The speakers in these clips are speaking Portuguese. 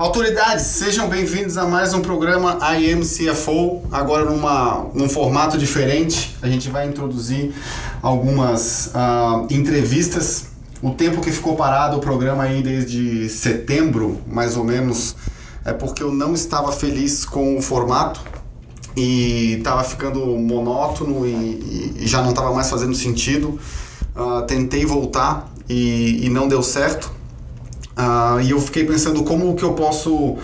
Autoridades, sejam bem-vindos a mais um programa I Am CFO, agora num formato diferente. A gente vai introduzir algumas entrevistas. O tempo que ficou parado o programa aí desde setembro, mais ou menos, é porque eu não estava feliz com o formato e estava ficando monótono e já não estava mais fazendo sentido. Tentei voltar e não deu certo. E eu fiquei pensando como que eu posso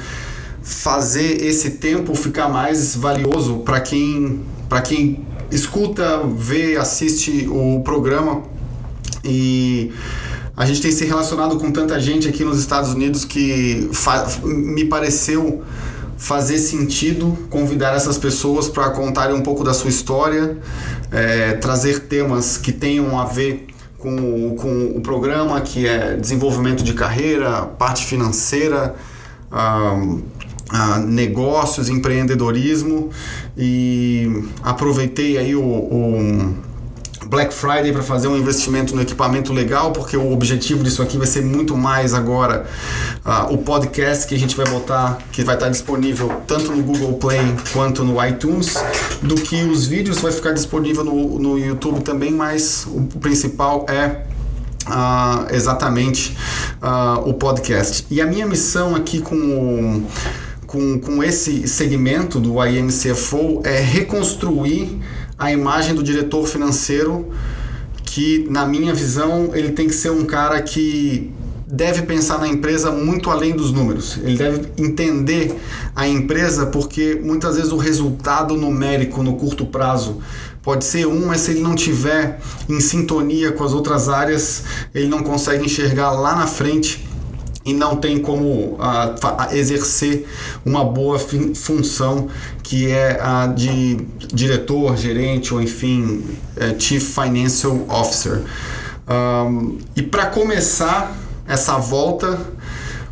fazer esse tempo ficar mais valioso para quem escuta, vê, assiste o programa. E a gente tem se relacionado com tanta gente aqui nos Estados Unidos que me pareceu fazer sentido convidar essas pessoas para contarem um pouco da sua história, trazer temas que tenham a ver com o programa, que é desenvolvimento de carreira, parte financeira, negócios, empreendedorismo. E aproveitei aí o Black Friday para fazer um investimento no equipamento legal, porque o objetivo disso aqui vai ser muito mais agora o podcast que a gente vai botar, que vai estar disponível tanto no Google Play quanto no iTunes, do que os vídeos vai ficar disponível no YouTube também, mas o principal é exatamente o podcast. E a minha missão aqui com esse segmento do I Am CFO é reconstruir a imagem do diretor financeiro, que na minha visão ele tem que ser um cara que deve pensar na empresa muito além dos números. Ele deve entender a empresa, porque muitas vezes o resultado numérico no curto prazo pode ser mas se ele não tiver em sintonia com as outras áreas, ele não consegue enxergar lá na frente e não tem como exercer uma boa função, que é a de diretor, gerente ou enfim, Chief Financial Officer. E para começar essa volta,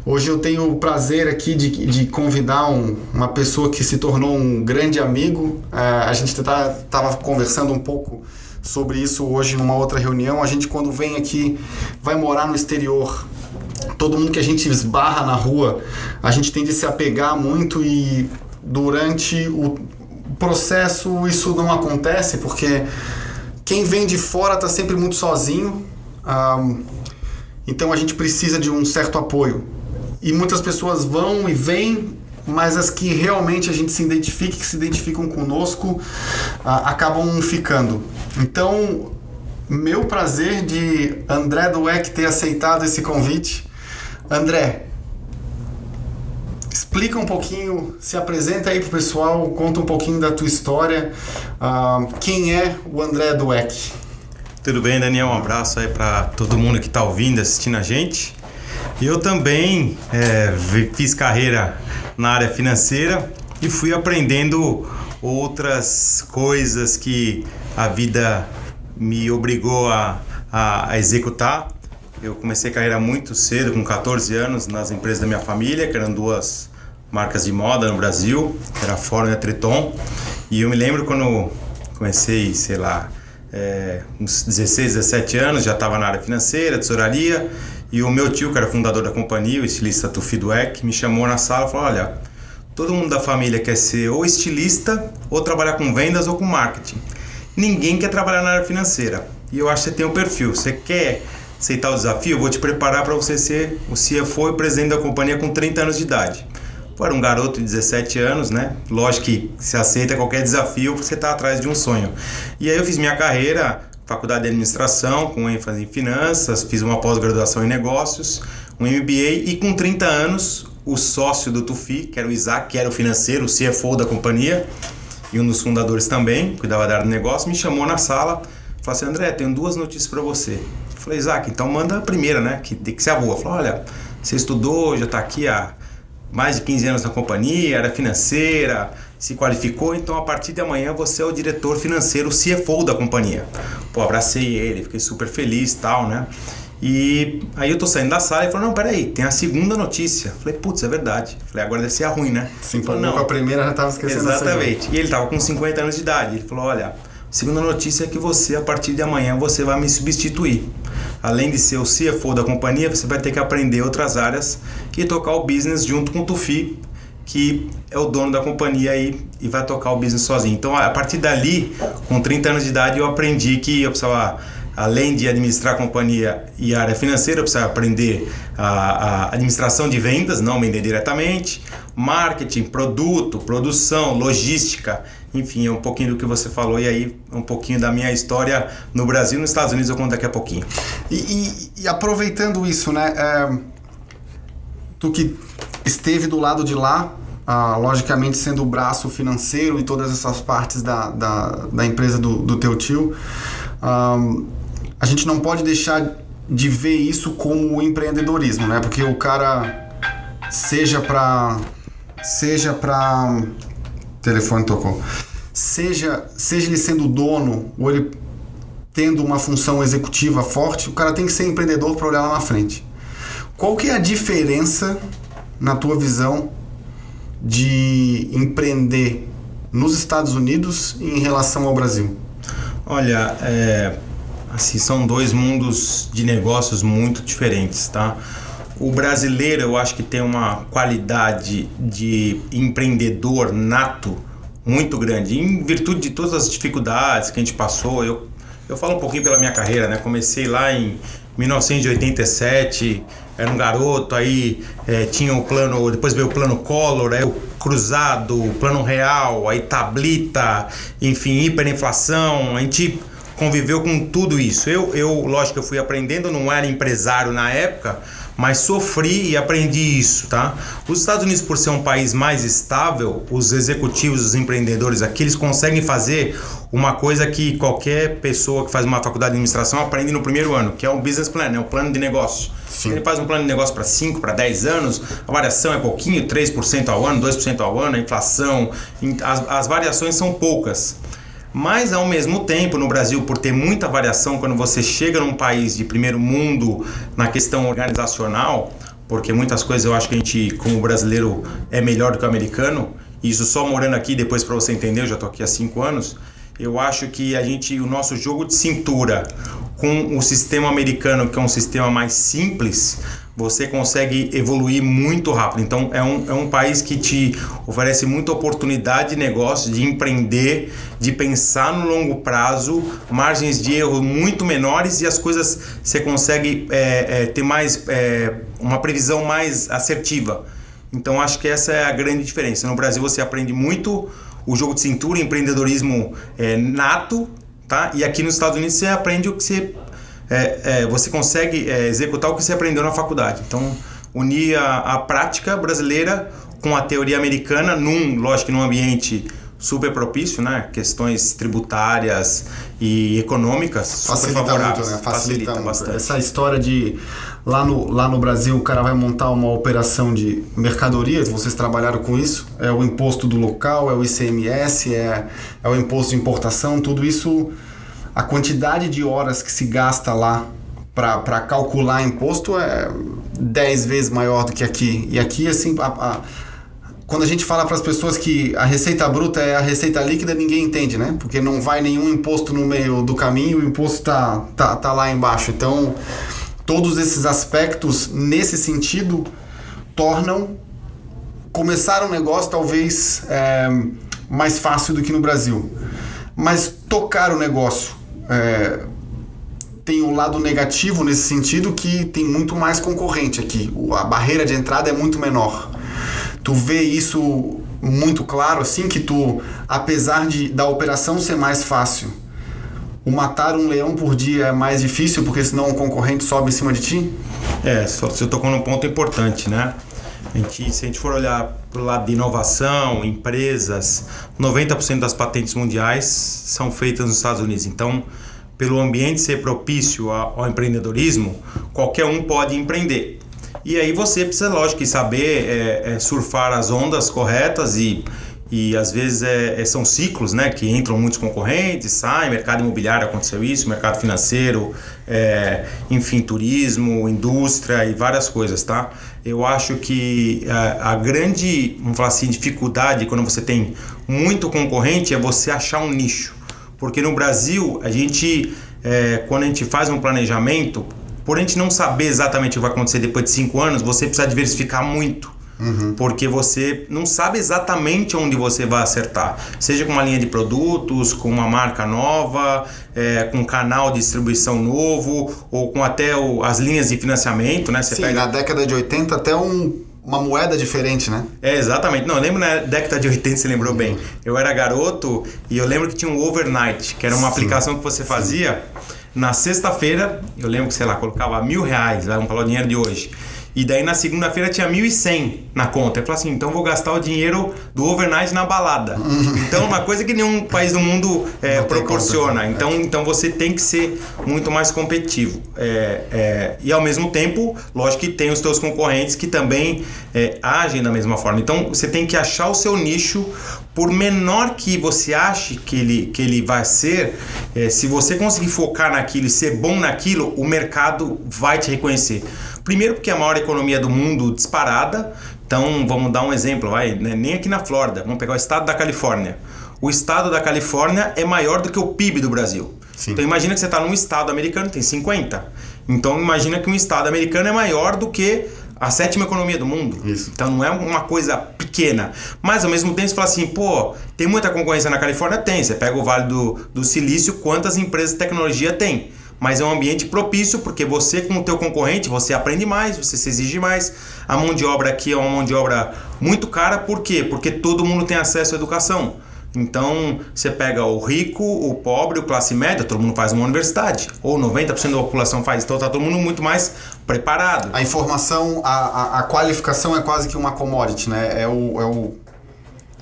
hoje eu tenho o prazer aqui de convidar uma pessoa que se tornou um grande amigo. A gente estava conversando um pouco sobre isso hoje numa outra reunião. A gente, quando vem aqui, vai morar no exterior. Todo mundo que a gente esbarra na rua, a gente tende a se apegar muito, e durante o processo isso não acontece, porque quem vem de fora está sempre muito sozinho. Então a gente precisa de um certo apoio. E muitas pessoas vão e vêm, mas as que realmente a gente se identifica, que se identificam conosco, acabam ficando. Então, meu prazer de André Dweck ter aceitado esse convite. André, explica um pouquinho, se apresenta aí pro pessoal, conta um pouquinho da tua história. Quem é o André Dweck? Tudo bem, Daniel? Um abraço aí para todo mundo que está ouvindo, assistindo a gente. Eu também fiz carreira na área financeira e fui aprendendo outras coisas que a vida me obrigou a executar. Eu comecei a carreira muito cedo, com 14 anos, nas empresas da minha família, que eram duas marcas de moda no Brasil, que era a Fórum e a Triton. E eu me lembro quando comecei, uns 16, 17 anos, já estava na área financeira, tesouraria, e o meu tio, que era fundador da companhia, o estilista Tufi Dweck, me chamou na sala e falou: olha, todo mundo da família quer ser ou estilista, ou trabalhar com vendas ou com marketing. Ninguém quer trabalhar na área financeira. E eu acho que você tem um perfil. Você quer aceitar o desafio? Eu vou te preparar para você ser o CFO e presidente da companhia com 30 anos de idade. Pô, era um garoto de 17 anos, né? Lógico que se aceita qualquer desafio porque você está atrás de um sonho. E aí eu fiz minha carreira, faculdade de administração, com ênfase em finanças, fiz uma pós-graduação em negócios, um MBA, e com 30 anos, o sócio do Tufi, que era o Isaac, que era o financeiro, o CFO da companhia, e um dos fundadores também, cuidava da área do negócio, me chamou na sala, falou assim: André, tenho duas notícias para você. Eu falei: Isaac, então manda a primeira, né? Que tem que ser a boa. Falou: olha, você estudou, já está aqui há mais de 15 anos na companhia, área financeira, se qualificou, então a partir de amanhã você é o diretor financeiro, o CFO da companhia. Pô, abracei ele, fiquei super feliz e tal, né? E aí eu tô saindo da sala e falou: não, peraí, tem a segunda notícia. Falei: putz, é verdade. Falei: agora deve ser a ruim, né? Sim, falou, não, com a primeira já tava esquecendo. Exatamente. E ele tava com 50 anos de idade. Ele falou: olha, a segunda notícia é que você, a partir de amanhã, você vai me substituir. além de ser o CFO da companhia, você vai ter que aprender outras áreas e tocar o business junto com o Tufi, que é o dono da companhia aí e vai tocar o business sozinho. Então, a partir dali, com 30 anos de idade, eu aprendi que eu precisava, além de administrar a companhia e a área financeira, eu precisava aprender a administração de vendas, não vender diretamente, marketing, produto, produção, logística, enfim, é um pouquinho do que você falou e aí um pouquinho da minha história no Brasil e nos Estados Unidos eu conto daqui a pouquinho. E aproveitando isso, né, tu que esteve do lado de lá, logicamente sendo o braço financeiro e todas essas partes da empresa do teu tio, a gente não pode deixar de ver isso como empreendedorismo, né? Porque o cara, seja para telefone tocou, seja ele sendo dono ou ele tendo uma função executiva forte, o cara tem que ser empreendedor para olhar lá na frente. Qual que é a diferença, na tua visão, de empreender nos Estados Unidos em relação ao Brasil? Olha, assim, são dois mundos de negócios muito diferentes, tá? O brasileiro, eu acho que tem uma qualidade de empreendedor nato muito grande, em virtude de todas as dificuldades que a gente passou. Eu falo um pouquinho pela minha carreira, né? Comecei lá em 1987, era um garoto, aí tinha o plano, depois veio o plano Collor, aí o Cruzado, o plano Real, aí Tablita, enfim, hiperinflação, a gente conviveu com tudo isso. Lógico que eu fui aprendendo, não era empresário na época, mas sofri e aprendi isso, tá? Os Estados Unidos, por ser um país mais estável, os executivos, os empreendedores aqui, eles conseguem fazer uma coisa que qualquer pessoa que faz uma faculdade de administração aprende no primeiro ano, que é o business plan, né? O plano de negócio. Sim. Ele faz um plano de negócio para 5, para 10 anos, a variação é pouquinho, 3% ao ano, 2% ao ano, a inflação, as variações são poucas. Mas, ao mesmo tempo, no Brasil, por ter muita variação, quando você chega num país de primeiro mundo na questão organizacional, porque muitas coisas eu acho que a gente, como brasileiro, é melhor do que o americano, e isso só morando aqui, depois para você entender, eu já estou aqui há 5 anos, eu acho que o nosso jogo de cintura com o sistema americano, que é um sistema mais simples, você consegue evoluir muito rápido. Então é um país que te oferece muita oportunidade de negócio, de empreender, de pensar no longo prazo, margens de erro muito menores e as coisas você consegue ter mais uma previsão mais assertiva. Então acho que essa é a grande diferença. No Brasil você aprende muito o jogo de cintura, empreendedorismo nato, tá? E aqui nos Estados Unidos você aprende o que você consegue executar o que você aprendeu na faculdade. Então, unir a prática brasileira com a teoria americana, lógico que num ambiente super propício, né? Questões tributárias e econômicas super favoráveis. Muito, né? Facilita bastante. Essa história de lá no Brasil o cara vai montar uma operação de mercadorias, vocês trabalharam com isso, é o imposto do local, é o ICMS, é o imposto de importação, tudo isso. A quantidade de horas que se gasta lá para calcular imposto é 10 vezes maior do que aqui. E aqui, assim, quando a gente fala para as pessoas que a receita bruta é a receita líquida, ninguém entende, né? Porque não vai nenhum imposto no meio do caminho, o imposto tá lá embaixo. Então, todos esses aspectos, nesse sentido, tornam começar um negócio talvez mais fácil do que no Brasil. Mas tocar o negócio tem um lado negativo nesse sentido, que tem muito mais concorrente aqui. A barreira de entrada é muito menor. Tu vê isso muito claro, assim, que tu, apesar da operação ser mais fácil, o matar um leão por dia é mais difícil, porque senão o concorrente sobe em cima de ti? Você tocou num ponto importante, né? Se a gente for olhar para o lado de inovação, empresas, 90% das patentes mundiais são feitas nos Estados Unidos. Então, pelo ambiente ser propício ao empreendedorismo, qualquer um pode empreender. E aí você precisa, lógico, saber surfar as ondas corretas e às vezes são ciclos, né, que entram muitos concorrentes, saem, mercado imobiliário aconteceu isso, mercado financeiro, enfim, turismo, indústria e várias coisas, tá? Eu acho que a grande, vamos falar assim, dificuldade quando você tem muito concorrente é você achar um nicho. Porque no Brasil a gente quando a gente faz um planejamento, por a gente não saber exatamente o que vai acontecer depois de 5 anos, você precisa diversificar muito. Porque você não sabe exatamente onde você vai acertar, seja com uma linha de produtos, com uma marca nova, com um canal de distribuição novo, ou com até as linhas de financiamento, né? Sim, na década de 80 até uma moeda diferente, né? Exatamente. Não, eu lembro na década de 80, você lembrou bem. Eu era garoto e eu lembro que tinha um Overnight, que era uma aplicação que você fazia na sexta-feira. Eu lembro que, sei lá, colocava R$1.000, vamos falar o dinheiro de hoje. E daí na segunda-feira tinha 1.100 na conta. Eu falei assim, então vou gastar o dinheiro do overnight na balada. Então uma coisa que nenhum país do mundo proporciona. Então você tem que ser muito mais competitivo. E ao mesmo tempo, lógico que tem os teus concorrentes que também agem da mesma forma. Então você tem que achar o seu nicho, por menor que você ache que ele vai ser, se você conseguir focar naquilo e ser bom naquilo, o mercado vai te reconhecer. Primeiro porque é a maior economia do mundo disparada. Então vamos dar um exemplo, nem aqui na Flórida, vamos pegar o estado da Califórnia. O estado da Califórnia é maior do que o PIB do Brasil. Sim. Então imagina que você está num estado americano, tem 50. Então imagina que um estado americano é maior do que a 7ª economia do mundo. Isso. Então não é uma coisa pequena. Mas ao mesmo tempo você fala assim, tem muita concorrência na Califórnia? Tem. Você pega o Vale do Silício, quantas empresas de tecnologia tem. Mas é um ambiente propício, porque você com o teu concorrente, você aprende mais, você se exige mais. A mão de obra aqui é uma mão de obra muito cara. Por quê? Porque todo mundo tem acesso à educação. Então, você pega o rico, o pobre, o classe média, todo mundo faz uma universidade. Ou 90% da população faz. Então, está todo mundo muito mais preparado. A informação, a qualificação é quase que uma commodity, né? É o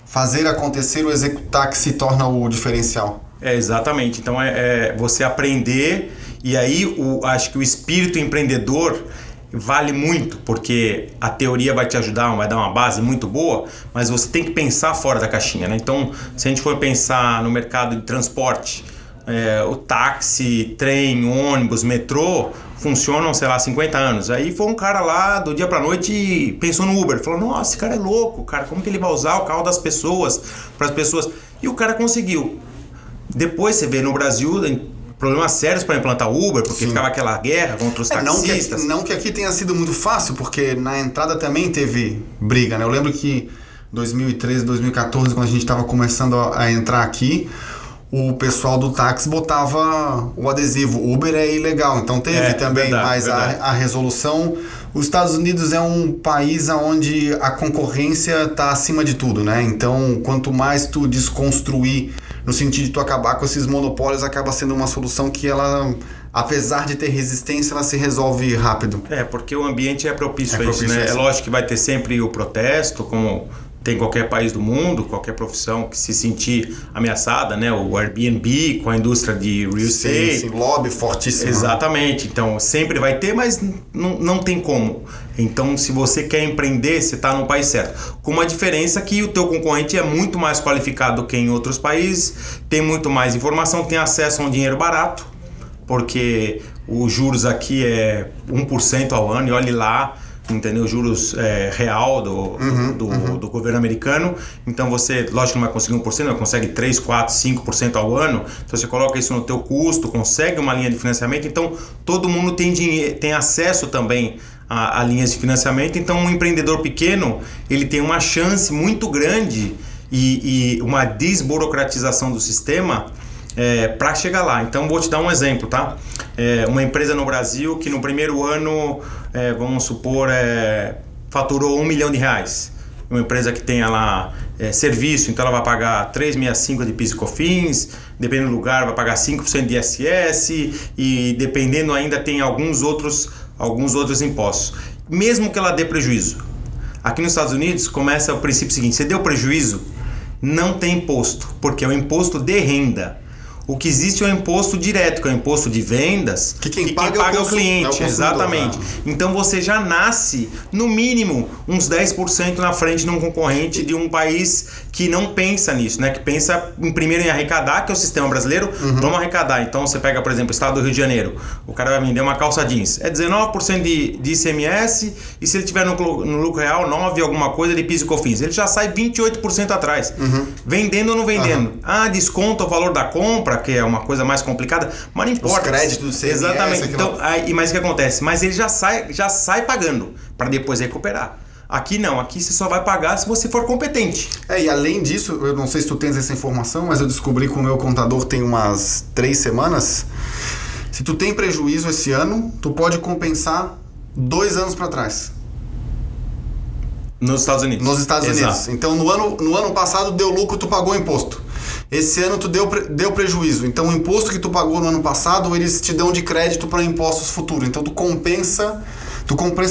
fazer acontecer, o executar que se torna o diferencial. Exatamente. Então, é você aprender. E aí, acho que o espírito empreendedor vale muito, porque a teoria vai te ajudar, vai dar uma base muito boa, mas você tem que pensar fora da caixinha, né? Então, se a gente for pensar no mercado de transporte, o táxi, trem, ônibus, metrô, funcionam, sei lá, 50 anos. Aí foi um cara lá, do dia pra noite, e pensou no Uber. Falou, nossa, esse cara é louco, cara, como que ele vai usar o carro das pessoas, para as pessoas? E o cara conseguiu. Depois você vê no Brasil problemas sérios para implantar Uber, porque ficava aquela guerra contra os taxistas. Não que aqui tenha sido muito fácil, porque na entrada também teve briga, né? Eu lembro que 2013, 2014, quando a gente estava começando a entrar aqui, o pessoal do táxi botava o adesivo Uber é ilegal, então teve também, mas a resolução... Os Estados Unidos é um país onde a concorrência está acima de tudo, né? Então, quanto mais tu desconstruir, no sentido de tu acabar com esses monopólios, acaba sendo uma solução que ela, apesar de ter resistência, ela se resolve rápido. Porque o ambiente é propício a isso, né? É lógico que vai ter sempre o protesto, como tem em qualquer país do mundo, qualquer profissão que se sentir ameaçada, né? O Airbnb com a indústria de real estate. Sim, lobby fortíssimo. Exatamente. Então, sempre vai ter, mas não tem como. Então, se você quer empreender, você está no país certo. Com uma diferença que o teu concorrente é muito mais qualificado que em outros países, tem muito mais informação, tem acesso a um dinheiro barato, porque os juros aqui é 1% ao ano, e olhe lá, entendeu? Juros real do governo americano. Então você, lógico que não vai conseguir 1%, mas consegue 3, 4, 5% ao ano. Então você coloca isso no teu custo, consegue uma linha de financiamento. Então todo mundo tem acesso também a linhas de financiamento. Então um empreendedor pequeno, ele tem uma chance muito grande e uma desburocratização do sistema para chegar lá. Então vou te dar um exemplo, tá? Uma empresa no Brasil que no primeiro ano, vamos supor, faturou R$1 milhão. Uma empresa que tenha lá serviço, então ela vai pagar 3,65 de PIS e COFINS, dependendo do lugar vai pagar 5% de ISS e dependendo ainda tem alguns outros impostos. Mesmo que ela dê prejuízo. Aqui nos Estados Unidos começa o princípio seguinte: você deu prejuízo, não tem imposto, porque é o imposto de renda. O que existe é o imposto direto, que é o imposto de vendas, que quem paga é o cliente. Exatamente. Então você já nasce, no mínimo, uns 10% na frente de um concorrente de um país que não pensa nisso, né? Que pensa primeiro em arrecadar, que é o sistema brasileiro. Vamos arrecadar. Então você pega, por exemplo, o estado do Rio de Janeiro. O cara vai vender uma calça jeans. É 19% de ICMS, e se ele tiver no lucro real, 9% alguma coisa de PIS e COFINS. Ele já sai 28% atrás. Vendendo ou não vendendo. Desconta o valor da compra. compra, que é uma coisa mais complicada, mas não importa. Os créditos do CMS. Exatamente. Então, mas o que acontece? Mas ele já sai pagando para depois recuperar. Aqui não, aqui você só vai pagar se você for competente. E além disso, eu não sei se tu tens essa informação, mas eu descobri com o meu contador tem umas 3 semanas. Se tu tem prejuízo esse ano, tu pode compensar 2 anos para trás. Nos Estados Unidos. Nos Estados Unidos. Então, no ano passado deu lucro, tu pagou imposto. Esse ano tu deu prejuízo. Então, o imposto que tu pagou no ano passado, eles te dão de crédito para impostos futuros. Então, tu compensa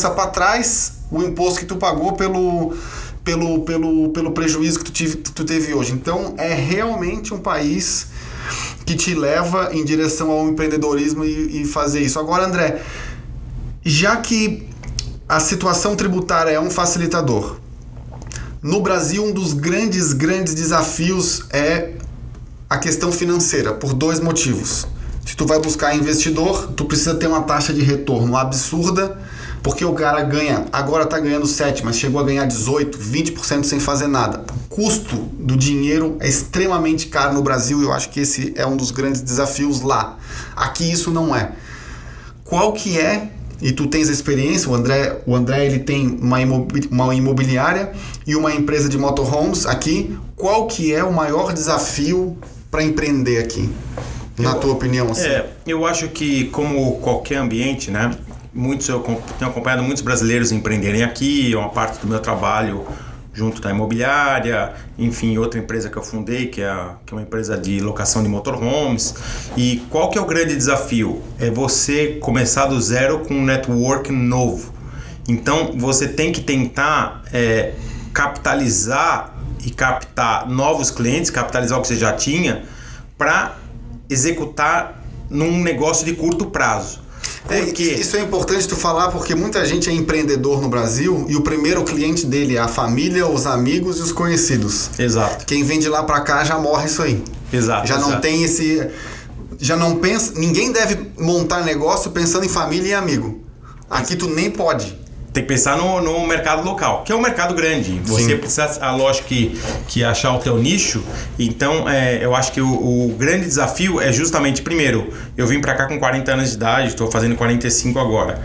para trás o imposto que tu pagou pelo prejuízo que tu teve hoje. Então, é realmente um país que te leva em direção ao empreendedorismo e fazer isso. Agora, André, já que a situação tributária é um facilitador, no Brasil um dos grandes desafios é a questão financeira, por 2 motivos. Se tu vai buscar investidor, tu precisa ter uma taxa de retorno absurda, porque o cara agora está ganhando 7%, mas chegou a ganhar 18%, 20% sem fazer nada. O custo do dinheiro é extremamente caro no Brasil e eu acho que esse é um dos grandes desafios lá. Aqui isso não é. Qual que é, e tu tens experiência, o André ele tem uma imobiliária e uma empresa de motorhomes aqui, qual que é o maior desafio para empreender aqui? Na tua opinião, assim? Eu acho que, como qualquer ambiente, né? Eu tenho acompanhado muitos brasileiros empreenderem aqui, é uma parte do meu trabalho junto da imobiliária, enfim, outra empresa que eu fundei, que é uma empresa de locação de motorhomes. E qual que é o grande desafio? É você começar do zero com um network novo. Então, você tem que tentar capitalizar e captar novos clientes, capitalizar o que você já tinha, para executar num negócio de curto prazo. Isso é importante tu falar, porque muita gente é empreendedor no Brasil e o primeiro cliente dele é a família, os amigos e os conhecidos. Exato. Quem vem de lá pra cá já morre isso aí. Exato. Já não tem esse... Já não pensa... Ninguém deve montar negócio pensando em família e amigo. Aqui tu nem pode. Tem que pensar no mercado local, que é um mercado grande. Você precisa, lógico, que achar o teu nicho. Então, eu acho que o grande desafio é justamente, primeiro, eu vim para cá com 40 anos de idade, estou fazendo 45 agora.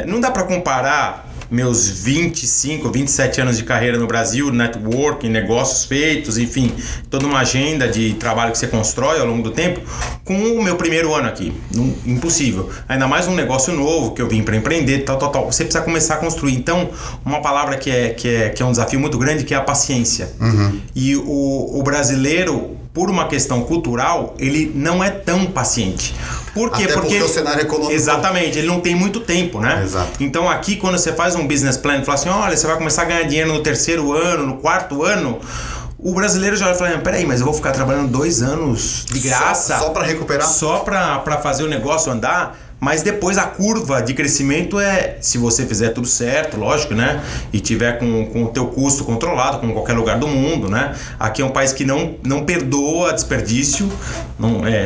Não dá para comparar meus 25, 27 anos de carreira no Brasil, networking, negócios feitos, enfim, toda uma agenda de trabalho que você constrói ao longo do tempo, com o meu primeiro ano aqui. Impossível. Ainda mais um negócio novo que eu vim para empreender, tal. Você precisa começar a construir. Então, uma palavra que é um desafio muito grande, que é a paciência. Uhum. E o brasileiro, por uma questão cultural, ele não é tão paciente. Por quê? Porque o cenário econômico... Exatamente, ele não tem muito tempo, né? Exato. Então aqui, quando você faz um business plan e fala assim, olha, você vai começar a ganhar dinheiro no 3º ano, no 4º ano, o brasileiro já vai falar, peraí, mas eu vou ficar trabalhando 2 anos de graça? Só para recuperar? Só para fazer o negócio andar? Mas depois a curva de crescimento se você fizer tudo certo, lógico, né? E tiver com o teu custo controlado, como em qualquer lugar do mundo, né? Aqui é um país que não perdoa desperdício,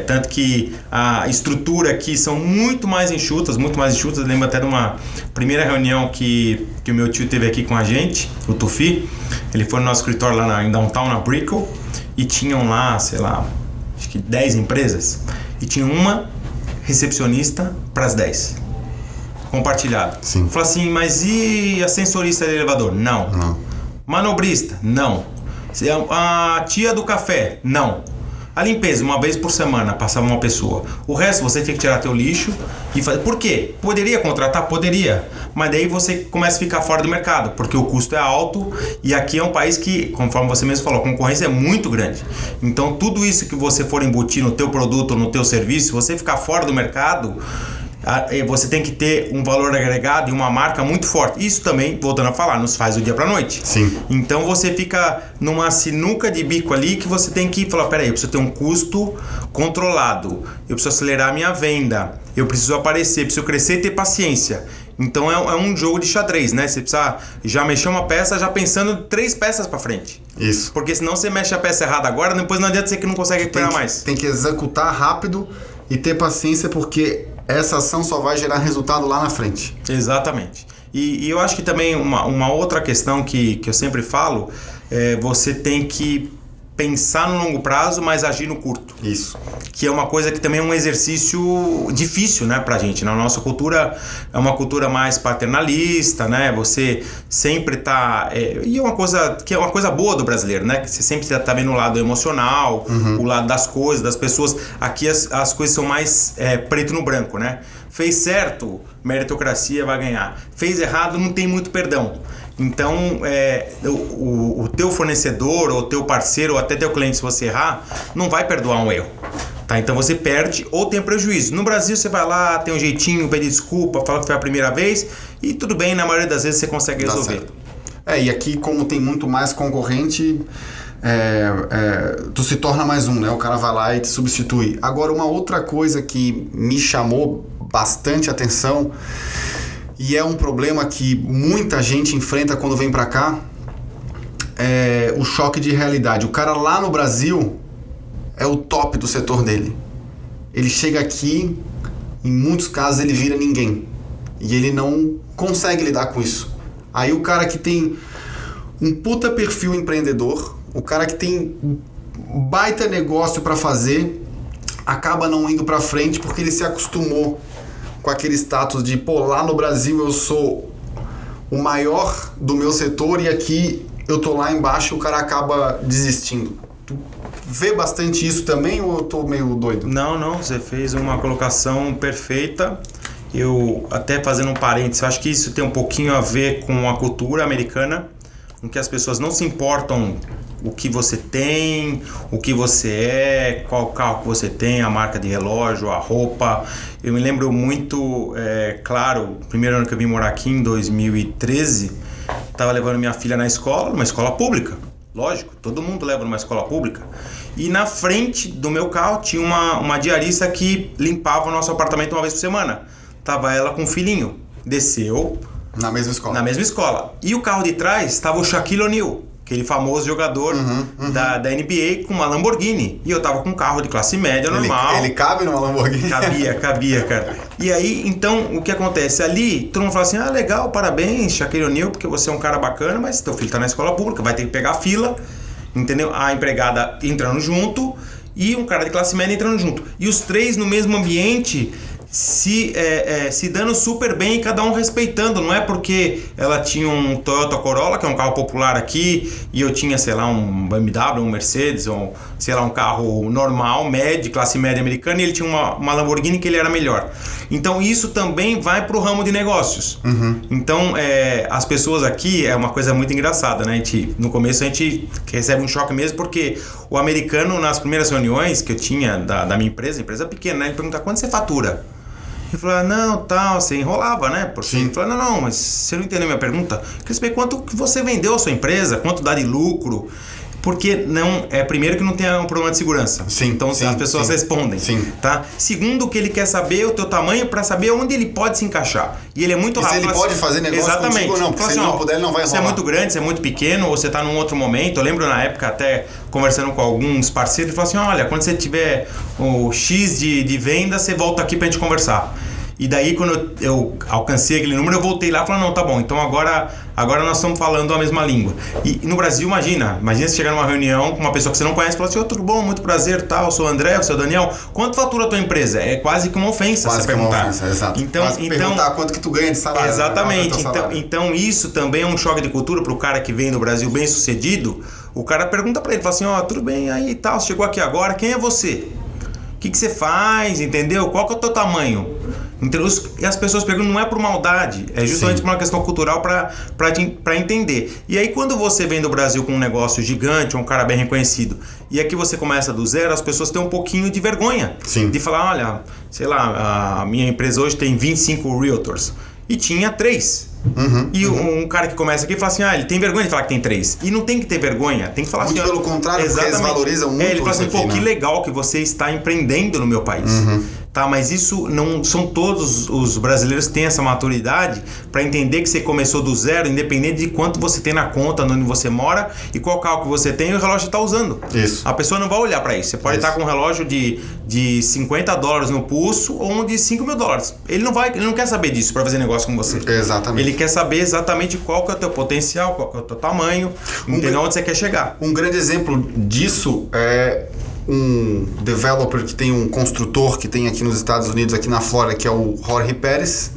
tanto que a estrutura aqui são muito mais enxutas. Eu lembro até de uma primeira reunião que o meu tio teve aqui com a gente, o Tufi. Ele foi no nosso escritório lá em Downtown, na Brickell, e tinham lá, sei lá, acho que 10 empresas, e tinha uma recepcionista para as 10. Compartilhado. Sim. Fala assim, mas e ascensorista de elevador? Não. Manobrista? Não. A tia do café? Não. A limpeza, uma vez por semana, passava uma pessoa. O resto você tinha que tirar teu lixo e fazer. Por quê? Poderia contratar? Poderia. Mas daí você começa a ficar fora do mercado, porque o custo é alto e aqui é um país que, conforme você mesmo falou, a concorrência é muito grande. Então, tudo isso que você for embutir no teu produto ou no teu serviço, se você ficar fora do mercado, você tem que ter um valor agregado e uma marca muito forte. Isso também, voltando a falar, nos faz do dia para noite. Sim. Então você fica numa sinuca de bico ali que você tem que falar, peraí, eu preciso ter um custo controlado, eu preciso acelerar a minha venda, eu preciso aparecer, preciso crescer e ter paciência. Então é um jogo de xadrez, né? Você precisa já mexer uma peça já pensando 3 peças para frente. Isso. Porque senão você mexe a peça errada agora, depois não adianta você que não consegue recuperar mais. Tem que executar rápido e ter paciência, porque essa ação só vai gerar resultado lá na frente. Exatamente. E eu acho que também uma outra questão que eu sempre falo, você tem que pensar no longo prazo, mas agir no curto. Isso. Que é uma coisa que também é um exercício difícil, né, pra gente. Na nossa cultura é uma cultura mais paternalista, né? Você sempre tá... e é uma coisa que é uma coisa boa do brasileiro, né? Que você sempre tá vendo o lado emocional, o lado das coisas, das pessoas. Aqui as coisas são mais preto no branco, né? Fez certo, meritocracia vai ganhar. Fez errado, não tem muito perdão. Então, o teu fornecedor, ou teu parceiro, ou até teu cliente, se você errar, não vai perdoar um erro. Tá? Então você perde ou tem prejuízo. No Brasil você vai lá, tem um jeitinho, pede desculpa, fala que foi a primeira vez e tudo bem, na maioria das vezes você consegue resolver. E aqui como tem muito mais concorrente, tu se torna mais um, né? O cara vai lá e te substitui. Agora, uma outra coisa que me chamou bastante atenção e é um problema que muita gente enfrenta quando vem pra cá, é o choque de realidade. O cara lá no Brasil é o top do setor dele. Ele chega aqui, em muitos casos ele vira ninguém. E ele não consegue lidar com isso. Aí o cara que tem um puta perfil empreendedor, o cara que tem baita negócio para fazer, acaba não indo para frente porque ele se acostumou com aquele status de, lá no Brasil eu sou o maior do meu setor e aqui eu tô lá embaixo e o cara acaba desistindo. Tu vê bastante isso também ou eu tô meio doido? Não, você fez uma colocação perfeita. Eu, até fazendo um parênteses, eu acho que isso tem um pouquinho a ver com a cultura americana, em que as pessoas não se importam o que você tem, o que você é, qual carro que você tem, a marca de relógio, a roupa. Eu me lembro muito, claro, o primeiro ano que eu vim morar aqui, em 2013, estava levando minha filha na escola, numa escola pública. Lógico, todo mundo leva numa escola pública. E na frente do meu carro tinha uma diarista que limpava o nosso apartamento uma vez por semana. Tava ela com o filhinho. Desceu. Na mesma escola. Na mesma escola. E o carro de trás estava o Shaquille O'Neal, aquele famoso jogador da NBA, com uma Lamborghini. E eu tava com um carro de classe média, normal. Ele cabe numa Lamborghini? Cabia, cara. E aí, então, o que acontece? Ali, todo mundo fala assim, legal, parabéns, Shaquille O'Neal, porque você é um cara bacana, mas teu filho tá na escola pública, vai ter que pegar a fila, entendeu? A empregada entrando junto e um cara de classe média entrando junto. E os três no mesmo ambiente, se dando super bem e cada um respeitando. Não é porque ela tinha um Toyota Corolla, que é um carro popular aqui, e eu tinha, sei lá, um BMW, um Mercedes, ou sei lá, um carro normal, médio, classe média americana, e ele tinha uma Lamborghini que ele era melhor. Então isso também vai pro ramo de negócios. Então as pessoas aqui, é uma coisa muito engraçada, né? No começo a gente recebe um choque mesmo, porque o americano, nas primeiras reuniões que eu tinha da minha empresa pequena, né? Ele pergunta, quanto você fatura? Ele falou, não, tal, você enrolava, né? Porque ele falou, não, mas você não entendeu minha pergunta? Eu queria saber quanto que você vendeu a sua empresa, quanto dá de lucro. Porque não, primeiro que não tem um problema de segurança. Então as pessoas respondem. Tá? Segundo, que ele quer saber o teu tamanho para saber onde ele pode se encaixar. E ele é muito rápido. Se ele pode fazer negócio contigo ou não, porque se ele não puder, ele não vai enrolar. Você é muito grande, você é muito pequeno, ou você está num outro momento. Eu lembro na época, até conversando com alguns parceiros, ele falou assim, olha, quando você tiver o X de venda, você volta aqui pra gente conversar. E daí, quando eu alcancei aquele número, eu voltei lá e falei, não, tá bom, então agora nós estamos falando a mesma língua. E no Brasil, imagina você chegar numa reunião com uma pessoa que você não conhece e falar assim, tudo bom, muito prazer, tal, eu sou o André, eu sou o Daniel, quanto fatura a tua empresa? É quase que uma ofensa você perguntar. Uma ofensa, exato. Então, perguntar quanto que tu ganha de salário. Exatamente, então isso também é um choque de cultura para o cara que vem do Brasil bem sucedido. O cara pergunta para ele, fala assim, tudo bem, aí tal, você chegou aqui agora, quem é você? O que você faz, entendeu? Qual que é o teu tamanho? Então, e as pessoas perguntam, não é por maldade, é justamente por uma questão cultural para entender. E aí, quando você vem do Brasil com um negócio gigante, um cara bem reconhecido, e aqui você começa do zero, as pessoas têm um pouquinho de vergonha. De falar, olha, sei lá, a minha empresa hoje tem 25 realtors e tinha 3. E um cara que começa aqui fala assim, ele tem vergonha de falar que tem 3. E não tem que ter vergonha, tem que falar muito assim... Muito pelo contrário, porque eles valorizam muito ele fala assim, aqui, que legal que você está empreendendo no meu país. tá? Mas isso não são todos os brasileiros que têm essa maturidade para entender que você começou do zero, independente de quanto você tem na conta, onde você mora e qual carro que você tem e o relógio está usando. Isso. A pessoa não vai olhar para isso. Você pode estar com um relógio de $50 no pulso ou um de $5.000. Ele não quer saber disso para fazer negócio com você. Exatamente. Ele quer saber exatamente qual que é o teu potencial, qual que é o teu tamanho, entender onde você quer chegar. Um grande exemplo disso é um developer que tem um construtor que tem aqui nos Estados Unidos, aqui na Flórida, que é o Jorge Pérez,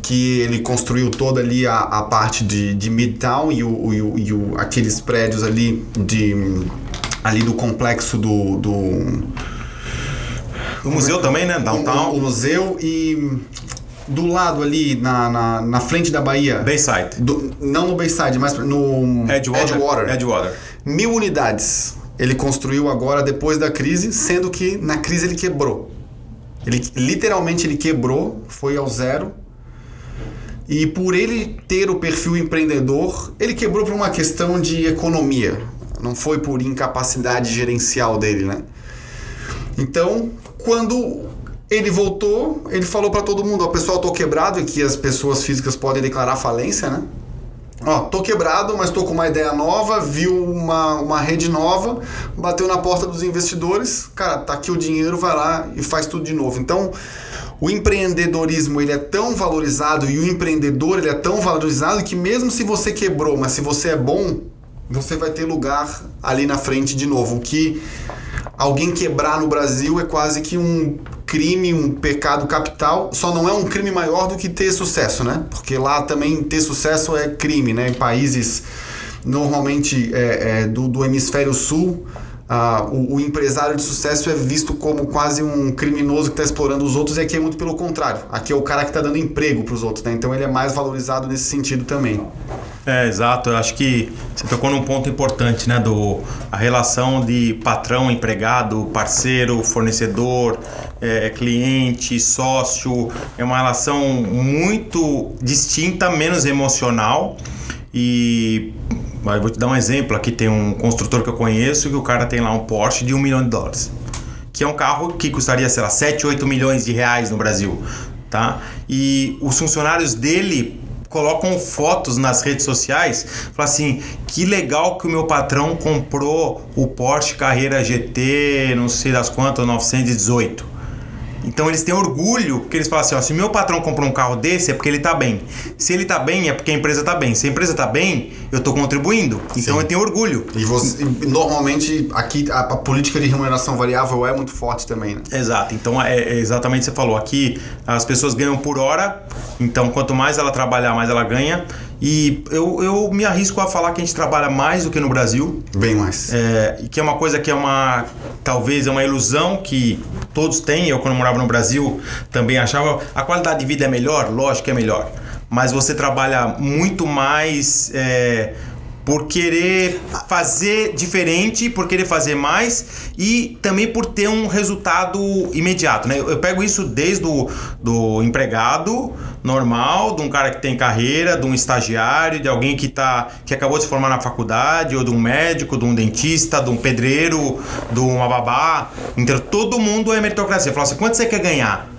que ele construiu toda ali a parte de Midtown e aqueles prédios ali do complexo do museu também, né? Downtown. O museu e do lado ali na frente da Bahia. Bayside. Não no Bayside, mas no Edgewater. 1.000 unidades. Ele construiu agora depois da crise, sendo que na crise ele quebrou. Literalmente ele quebrou, foi ao zero. E por ele ter o perfil empreendedor, ele quebrou por uma questão de economia. Não foi por incapacidade gerencial dele, né? Então, quando ele voltou, ele falou para todo mundo: ó, pessoal, tô quebrado, e que as pessoas físicas podem declarar falência, né? Ó, tô quebrado, mas tô com uma ideia nova, viu uma rede nova, bateu na porta dos investidores, cara, tá aqui o dinheiro, vai lá e faz tudo de novo. Então, o empreendedorismo, ele é tão valorizado e o empreendedor, ele é tão valorizado que mesmo se você quebrou, mas se você é bom, você vai ter lugar ali na frente de novo. O que alguém quebrar no Brasil é quase que um crime, um pecado capital. Só não é um crime maior do que ter sucesso, né? Porque lá também ter sucesso é crime, né? Em países normalmente do hemisfério sul, o empresário de sucesso é visto como quase um criminoso que está explorando os outros, e aqui é muito pelo contrário. Aqui é o cara que está dando emprego para os outros, né? Então ele é mais valorizado nesse sentido também. Exato. Eu acho que você tocou num ponto importante, né? A relação de patrão, empregado, parceiro, fornecedor, cliente, sócio. É uma relação muito distinta, menos emocional. E eu vou te dar um exemplo. Aqui tem um construtor que eu conheço, que o cara tem lá um Porsche de $1 milhão, que é um carro que custaria, sei lá, 7, 8 milhões de reais no Brasil, tá? E os funcionários dele colocam fotos nas redes sociais, falam assim: que legal que o meu patrão comprou o Porsche Carrera GT, não sei das quantas, 918. Então eles têm orgulho, porque eles falam assim: ó, se meu patrão comprou um carro desse é porque ele tá bem. Se ele tá bem é porque a empresa tá bem. Se a empresa tá bem, eu tô contribuindo. Então eu tenho orgulho. E normalmente aqui a política de remuneração variável é muito forte também, né? Exato. Então é exatamente o que você falou. Aqui as pessoas ganham por hora, então quanto mais ela trabalhar, mais ela ganha. E eu me arrisco a falar que a gente trabalha mais do que no Brasil. Bem mais. E que é uma coisa que talvez é uma ilusão que todos têm. Eu, quando morava no Brasil, também achava a qualidade de vida é melhor. Lógico que é melhor. Mas você trabalha muito mais por querer fazer diferente, por querer fazer mais e também por ter um resultado imediato, né? Eu pego isso desde do empregado normal, de um cara que tem carreira, de um estagiário, de alguém que acabou de se formar na faculdade, ou de um médico, de um dentista, de um pedreiro, de uma babá. Então todo mundo é meritocracia. Fala assim: quanto você quer ganhar?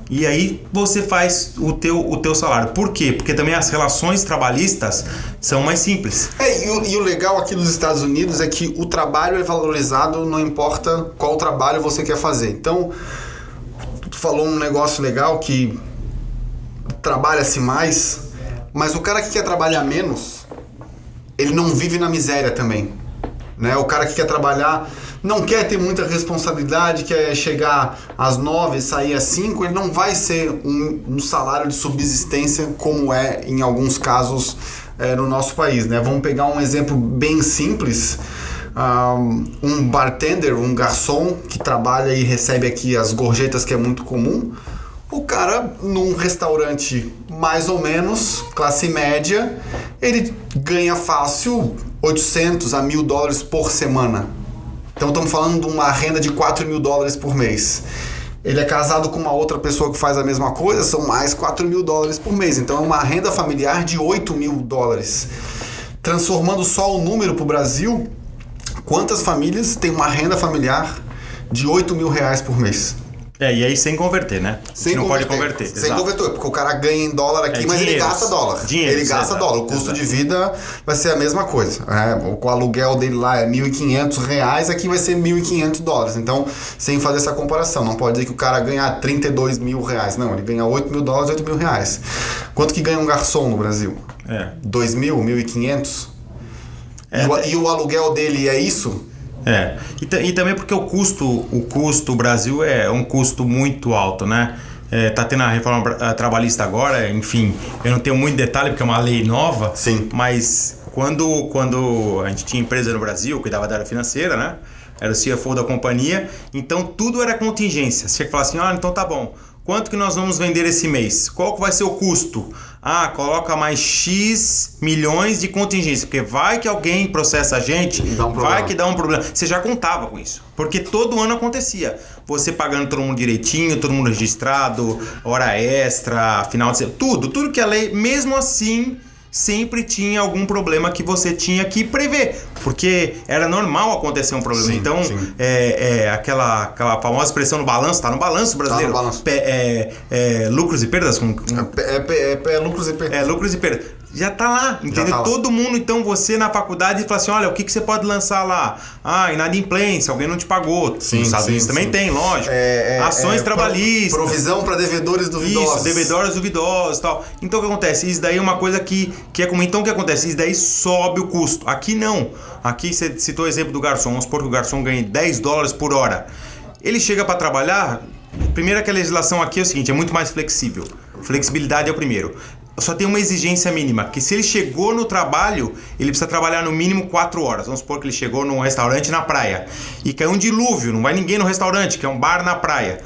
E aí você faz o teu salário. Por quê? Porque também as relações trabalhistas são mais simples. E o legal aqui nos Estados Unidos é que o trabalho é valorizado, não importa qual trabalho você quer fazer. Então, tu falou um negócio legal que trabalha-se mais, mas o cara que quer trabalhar menos, ele não vive na miséria também, né? O cara que quer trabalhar não quer ter muita responsabilidade, quer chegar às 9 e sair às 5, ele não vai ser um salário de subsistência como é em alguns casos no nosso país, né? Vamos pegar um exemplo bem simples. Um bartender, um garçom que trabalha e recebe aqui as gorjetas, que é muito comum. O cara, num restaurante mais ou menos, classe média, ele ganha fácil $800 a $1.000 por semana. Então estamos falando de uma renda de $4.000 por mês. Ele é casado com uma outra pessoa que faz a mesma coisa, são mais $4.000 por mês. Então é uma renda familiar de $8.000. Transformando só o número para o Brasil, quantas famílias têm uma renda familiar de R$8.000 por mês? E aí sem converter, né? Sem não converter, pode converter. Sem converter, porque o cara ganha em dólar aqui, mas ele gasta dólar. Ele gasta dólar. O custo de vida vai ser a mesma coisa. O aluguel dele lá é R$1.500, aqui vai ser $1.500. Então, sem fazer essa comparação, não pode dizer que o cara ganha R$32 mil. Não, ele ganha $8.000, R$8.000. Quanto que ganha um garçom no Brasil? 2.000, 1.500? E o aluguel dele é isso? E também porque o custo Brasil é um custo muito alto, né? Tá tendo a reforma trabalhista agora, enfim, eu não tenho muito detalhe porque é uma lei nova. Sim. Mas quando a gente tinha empresa no Brasil, cuidava da área financeira, né? Era o CFO da companhia, então tudo era contingência. Você tinha que falar assim, então tá bom, quanto que nós vamos vender esse mês? Qual que vai ser o custo? Coloca mais X milhões de contingência, porque vai que alguém processa a gente, vai que dá um problema. Você já contava com isso, porque todo ano acontecia. Você pagando todo mundo direitinho, todo mundo registrado, hora extra, final de semana, tudo que a lei, mesmo assim, sempre tinha algum problema que você tinha que prever, porque era normal acontecer um problema. Sim, então, sim. Aquela famosa expressão no balanço, tá no balanço brasileiro. Tá no balanço. Lucros e perdas? Lucros e perdas. Lucros e perdas. Já tá lá, entendeu? Tá lá. Todo mundo, então, você na faculdade fala assim, olha, o que você pode lançar lá? Inadimplência, alguém não te pagou. Sim, nos Estados Unidos também tem, lógico. Ações trabalhistas. Provisão para devedores duvidosos. Isso, devedores duvidosos e tal. Então, o que acontece? Isso daí é uma coisa que é comum. Então, o que acontece? Isso daí sobe o custo. Aqui não. Aqui você citou o exemplo do garçom. Vamos supor que o garçom ganhe $10 por hora. Ele chega para trabalhar. Primeiro que a legislação aqui é o seguinte, é muito mais flexível. Flexibilidade é o primeiro. Só tem uma exigência mínima, que se ele chegou no trabalho, ele precisa trabalhar no mínimo 4 horas. Vamos supor que ele chegou num restaurante na praia e caiu um dilúvio, não vai ninguém no restaurante, que é um bar na praia.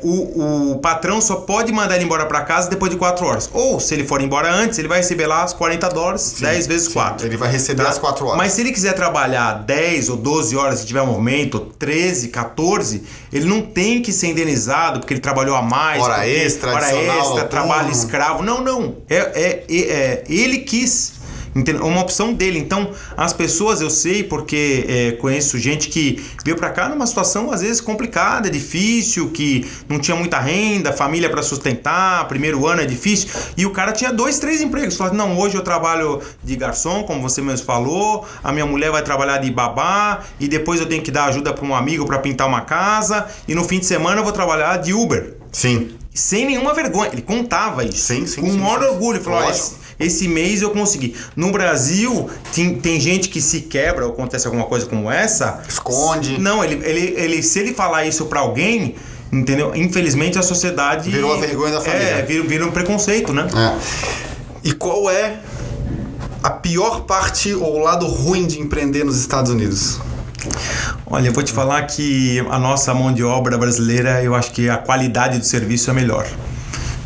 O patrão só pode mandar ele embora para casa depois de 4 horas. Ou, se ele for embora antes, ele vai receber lá os $40, sim, 10 vezes 4. Ele vai receber as 4 horas. Mas se ele quiser trabalhar 10 ou 12 horas, se tiver movimento, 13, 14, ele não tem que ser indenizado porque ele trabalhou a mais. Hora extra, trabalho escravo. Não. Ele quis, entendeu? É uma opção dele. Então, as pessoas, eu sei porque conheço gente que veio pra cá numa situação às vezes complicada, difícil, que não tinha muita renda, família para sustentar, primeiro ano é difícil, e o cara tinha 2, 3 empregos. Falou, não, hoje eu trabalho de garçom, como você mesmo falou, a minha mulher vai trabalhar de babá, e depois eu tenho que dar ajuda para um amigo para pintar uma casa, e no fim de semana eu vou trabalhar de Uber. Sim. Sem nenhuma vergonha, ele contava isso. Sim, com o maior orgulho. Ele falou, esse mês eu consegui. No Brasil, tem gente que se quebra, ou acontece alguma coisa como essa. Esconde. Não, ele se ele falar isso pra alguém, entendeu? Infelizmente a sociedade... Virou a vergonha da família. Vira um preconceito, né? E qual é a pior parte ou o lado ruim de empreender nos Estados Unidos? Olha, eu vou te falar que a nossa mão de obra brasileira, eu acho que a qualidade do serviço é melhor.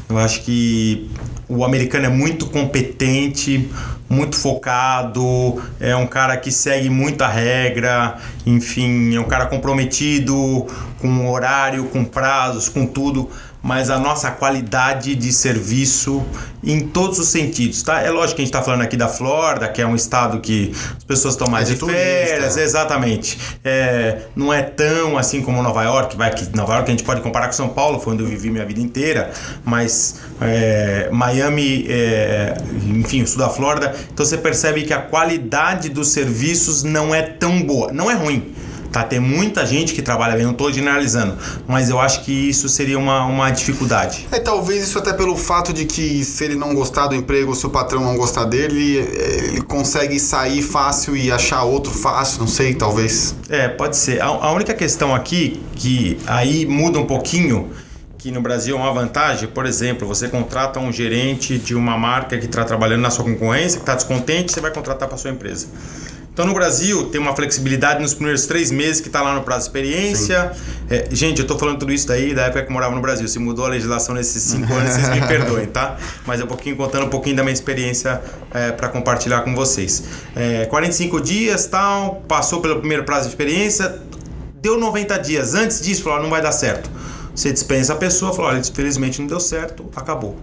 Eu acho que o americano é muito competente, muito focado, é um cara que segue muito a regra, enfim, é um cara comprometido com horário, com prazos, com tudo, mas a nossa qualidade de serviço em todos os sentidos, tá? É lógico que a gente está falando aqui da Flórida, que é um estado que as pessoas estão mais de férias, exatamente. Não é tão assim como Nova York, Nova York a gente pode comparar com São Paulo, foi onde eu vivi minha vida inteira, mas Miami, enfim, o sul da Flórida, então você percebe que a qualidade dos serviços não é tão boa, não é ruim. Tá, tem muita gente que trabalha bem, não estou generalizando, mas eu acho que isso seria uma dificuldade. Talvez isso até pelo fato de que se ele não gostar do emprego, se o patrão não gostar dele, ele consegue sair fácil e achar outro fácil, não sei, talvez. Pode ser. A única questão aqui, que aí muda um pouquinho, que no Brasil é uma vantagem, por exemplo, você contrata um gerente de uma marca que está trabalhando na sua concorrência, que está descontente, você vai contratar para sua empresa. Então, no Brasil, tem uma flexibilidade nos primeiros 3 meses que está lá no prazo de experiência. Gente, eu estou falando tudo isso daí da época que eu morava no Brasil. Se mudou a legislação nesses 5 anos, vocês me perdoem, tá? Mas contando um pouquinho da minha experiência para compartilhar com vocês. 45 dias, tal, passou pelo primeiro prazo de experiência, deu 90 dias. Antes disso, falou, não vai dar certo. Você dispensa a pessoa, falou, olha, infelizmente não deu certo, acabou.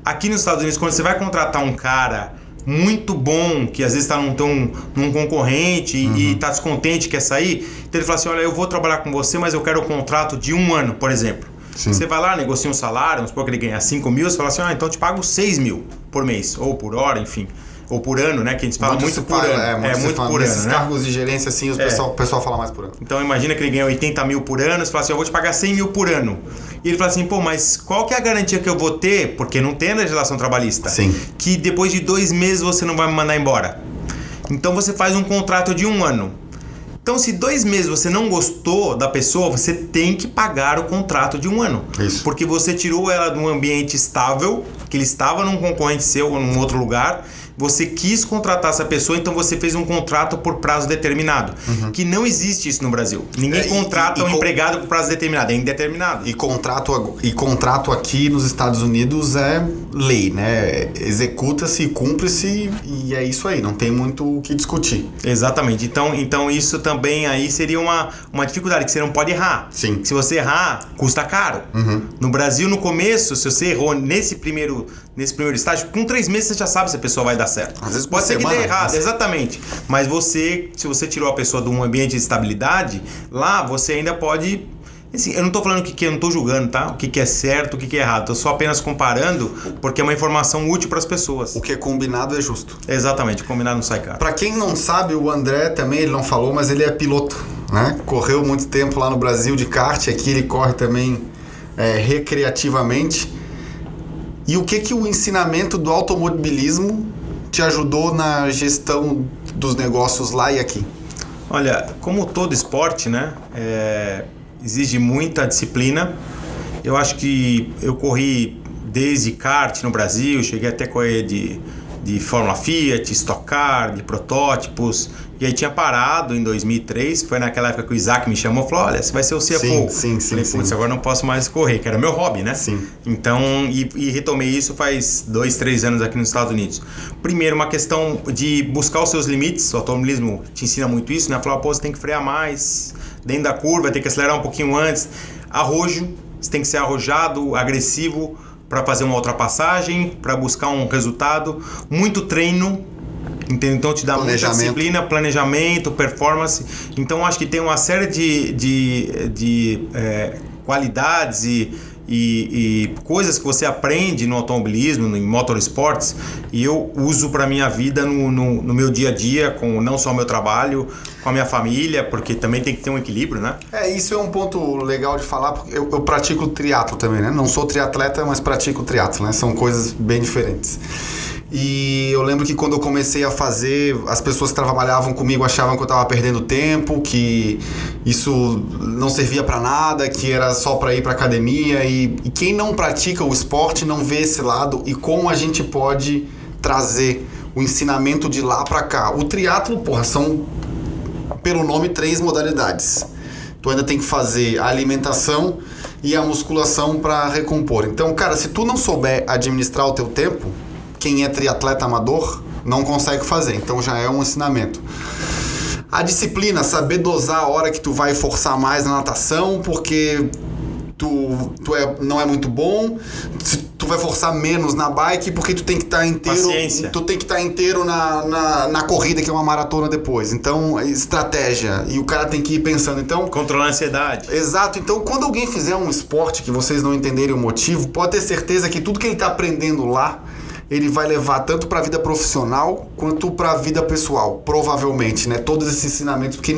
Aqui nos Estados Unidos, quando você vai contratar um cara muito bom, que às vezes está num concorrente e está descontente, quer sair, então ele fala assim, olha, eu vou trabalhar com você, mas eu quero um contrato de 1 ano, por exemplo. Sim. Você vai lá, negocia um salário, vamos supor que ele ganha 5 mil, você fala assim, então eu te pago 6 mil por mês, ou por hora, enfim. Ou por ano, né? Que a gente fala muito por ano. Muito por ano. Esses né? cargos de gerência, assim, o pessoal fala mais por ano. Então imagina que ele ganha 80 mil por ano, você fala assim, eu vou te pagar 100 mil por ano. E ele fala assim, pô, mas qual que é a garantia que eu vou ter, porque não tem a legislação trabalhista, Sim. que depois de 2 meses você não vai me mandar embora? Então você faz um contrato de 1 ano. Então, se 2 meses você não gostou da pessoa, você tem que pagar o contrato de 1 ano. Isso. Porque você tirou ela de um ambiente estável, que ele estava num concorrente seu ou num outro lugar, você quis contratar essa pessoa, então você fez um contrato por prazo determinado. Que não existe isso no Brasil. Ninguém contrata um empregado por prazo determinado, é indeterminado. E contrato aqui nos Estados Unidos é lei, né? Executa-se, cumpre-se e é isso aí, não tem muito o que discutir. Exatamente. Então isso também aí seria uma dificuldade, que você não pode errar. Sim. Se você errar, custa caro. No Brasil, no começo, se você errou nesse primeiro estágio, com 3 meses você já sabe se a pessoa vai dar certo. Às vezes pode ser que dê errado, mas... exatamente. Mas se você tirou a pessoa de um ambiente de estabilidade, lá você ainda pode... Assim, eu não estou falando eu não estou julgando, tá? O que é certo, o que é errado. Estou só apenas comparando, porque é uma informação útil para as pessoas. O que é combinado é justo. Exatamente, combinado não sai caro. Para quem não sabe, o André também, ele não falou, mas ele é piloto, né? Correu muito tempo lá no Brasil de kart, aqui ele corre também recreativamente. E o que o ensinamento do automobilismo te ajudou na gestão dos negócios lá e aqui? Olha, como todo esporte, né, exige muita disciplina. Eu acho que eu corri desde kart no Brasil, cheguei até a correr de Fórmula Fiat, Stock Car, de protótipos. E aí tinha parado em 2003, foi naquela época que o Isaac me chamou e falou, olha, você vai ser o CFO. Sim. Falei, putz, agora não posso mais correr, que era meu hobby, né? Sim. Então, e retomei isso faz 2, 3 anos aqui nos Estados Unidos. Primeiro, uma questão de buscar os seus limites, o automobilismo te ensina muito isso, né? Falar, pô, você tem que frear mais dentro da curva, tem que acelerar um pouquinho antes. Arrojo, você tem que ser arrojado, agressivo para fazer uma ultrapassagem, para buscar um resultado. Muito treino, então te dá muita disciplina, planejamento, performance. Então acho que tem uma série de qualidades e coisas que você aprende no automobilismo, em motorsports, e eu uso para minha vida no meu dia a dia, com não só o meu trabalho, com a minha família, porque também tem que ter um equilíbrio, né? Isso é um ponto legal de falar, porque eu pratico triatlo também, né? Não sou triatleta, mas pratico triatlo, né? São coisas bem diferentes. E eu lembro que quando eu comecei a fazer, as pessoas que trabalhavam comigo achavam que eu estava perdendo tempo, que isso não servia para nada, que era só para ir para academia. E quem não pratica o esporte não vê esse lado e como a gente pode trazer o ensinamento de lá para cá. O triatlo, são, pelo nome, 3 modalidades. Tu ainda tem que fazer a alimentação e a musculação para recompor. Então, cara, se tu não souber administrar o teu tempo, quem é triatleta amador não consegue fazer, então já é um ensinamento. A disciplina, saber dosar a hora que tu vai forçar mais na natação, porque não é muito bom. Tu vai forçar menos na bike, porque tu tem que estar inteiro. Paciência. Tu tem que estar inteiro na corrida, que é uma maratona depois. Então, estratégia. E o cara tem que ir pensando. Então, controlar a ansiedade. Exato. Então, quando alguém fizer um esporte que vocês não entenderem o motivo, pode ter certeza que tudo que ele está aprendendo lá, ele vai levar tanto para a vida profissional quanto para a vida pessoal, provavelmente, né? Todos esses ensinamentos, porque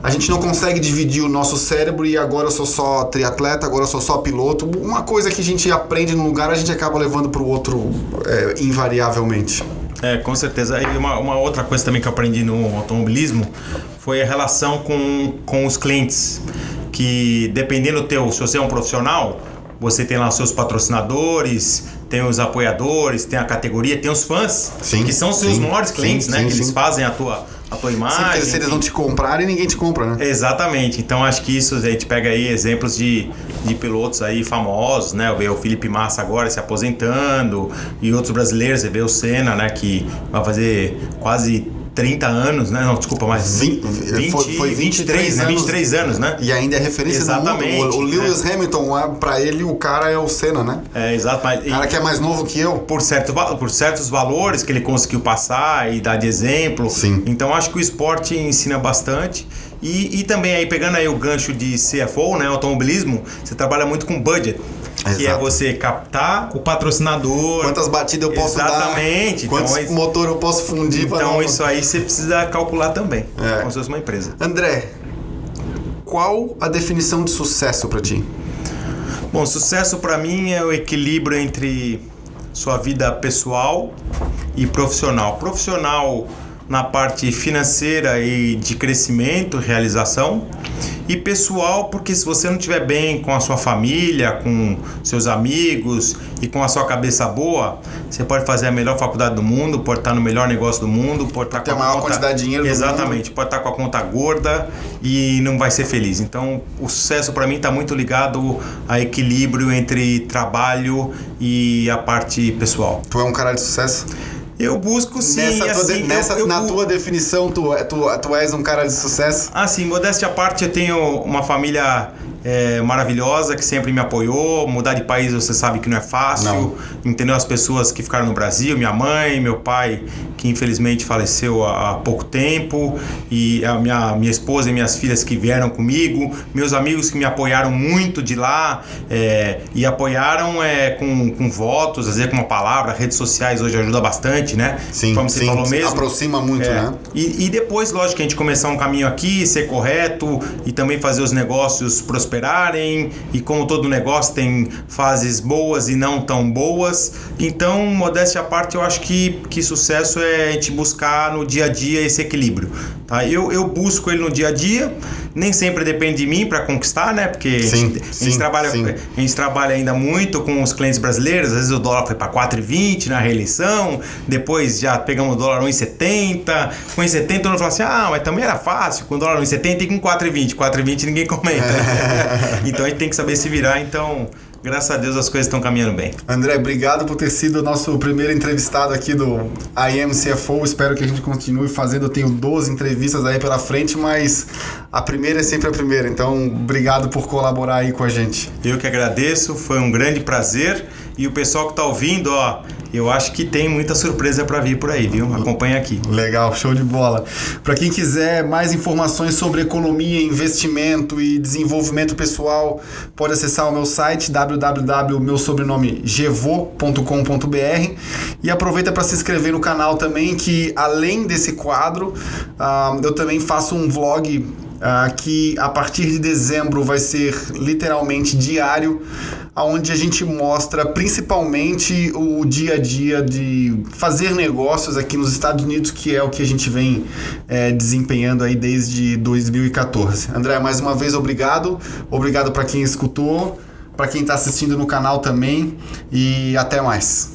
a gente não consegue dividir o nosso cérebro e agora eu sou só triatleta, agora eu sou só piloto. Uma coisa que a gente aprende num lugar, a gente acaba levando para o outro invariavelmente. Com certeza. E uma outra coisa também que eu aprendi no automobilismo foi a relação com os clientes, que dependendo se você é um profissional, você tem lá os seus patrocinadores, tem os apoiadores, tem a categoria, tem os fãs, que são seus maiores clientes, né? Que eles fazem a tua imagem. Se eles não te comprarem, ninguém te compra, né? Exatamente. Então acho que isso, a gente pega aí exemplos de pilotos aí famosos, né? O Felipe Massa agora se aposentando, e outros brasileiros, você vê o Senna, né? Que vai fazer quase 30 anos, né? Não, desculpa, mas 23 anos, né? E ainda é referência. Exatamente, do mundo. O Lewis Hamilton, pra ele, o cara é o Senna, né? Exato. Mas, o cara que é mais novo que eu. Por certos valores que ele conseguiu passar e dar de exemplo. Sim. Então, acho que o esporte ensina bastante. E também aí, pegando aí o gancho de CFO, né, automobilismo, você trabalha muito com budget. Exato. Que é você captar o patrocinador. Quantas batidas eu posso Exatamente. dar? Quantos então, motor eu posso fundir? Então isso aí você precisa calcular também, como se fosse uma empresa. André, qual a definição de sucesso para ti? Bom, sucesso para mim é o equilíbrio entre sua vida pessoal e profissional. Profissional na parte financeira e de crescimento, realização. E pessoal, porque se você não estiver bem com a sua família, com seus amigos e com a sua cabeça boa, você pode fazer a melhor faculdade do mundo, pode estar no melhor negócio do mundo, pode estar com a maior quantidade de dinheiro do mundo. Exatamente, pode estar com a conta gorda e não vai ser feliz. Então, o sucesso para mim está muito ligado a equilíbrio entre trabalho e a parte pessoal. Tu é um cara de sucesso? Eu busco sim. Na tua definição, tu és um cara de sucesso? Sim, modéstia à parte, eu tenho uma família maravilhosa que sempre me apoiou. Mudar de país você sabe que não é fácil. Não. Entendeu? As pessoas que ficaram no Brasil, minha mãe, meu pai, que infelizmente faleceu há pouco tempo, e a minha esposa e minhas filhas que vieram comigo, meus amigos que me apoiaram muito de lá, e apoiaram com votos, às vezes com uma palavra. Redes sociais hoje ajuda bastante, né? Sim, como você falou mesmo. Aproxima muito, né? E depois, lógico, que a gente começar um caminho aqui, ser correto e também fazer os negócios prosperarem, e como todo negócio tem fases boas e não tão boas. Então, modéstia à parte, eu acho que sucesso é a gente buscar no dia a dia esse equilíbrio, tá? Eu busco ele no dia a dia, nem sempre depende de mim para conquistar, né? Porque a gente trabalha ainda muito com os clientes brasileiros. Às vezes o dólar foi para 4,20 na reeleição, depois já pegamos o dólar 1,70. Com 1,70 todo mundo fala assim, mas também era fácil, com o dólar 1,70 e com 4,20. 4,20 ninguém comenta. Então a gente tem que saber se virar. Então, graças a Deus as coisas estão caminhando bem. André, obrigado por ter sido o nosso primeiro entrevistado aqui do IM CFO. Espero que a gente continue fazendo. Eu tenho 12 entrevistas aí pela frente, mas a primeira é sempre a primeira. Então, obrigado por colaborar aí com a gente. Eu que agradeço, foi um grande prazer. E o pessoal que está ouvindo, eu acho que tem muita surpresa para vir por aí, viu? Acompanha aqui. Legal, show de bola. Para quem quiser mais informações sobre economia, investimento e desenvolvimento pessoal, pode acessar o meu site www.meusobrenome.gevo.com.br e aproveita para se inscrever no canal também, que além desse quadro, eu também faço um vlog que a partir de dezembro vai ser literalmente diário, onde a gente mostra principalmente o dia a dia de fazer negócios aqui nos Estados Unidos, que é o que a gente vem desempenhando aí desde 2014. André, mais uma vez obrigado para quem escutou, para quem está assistindo no canal também, e até mais.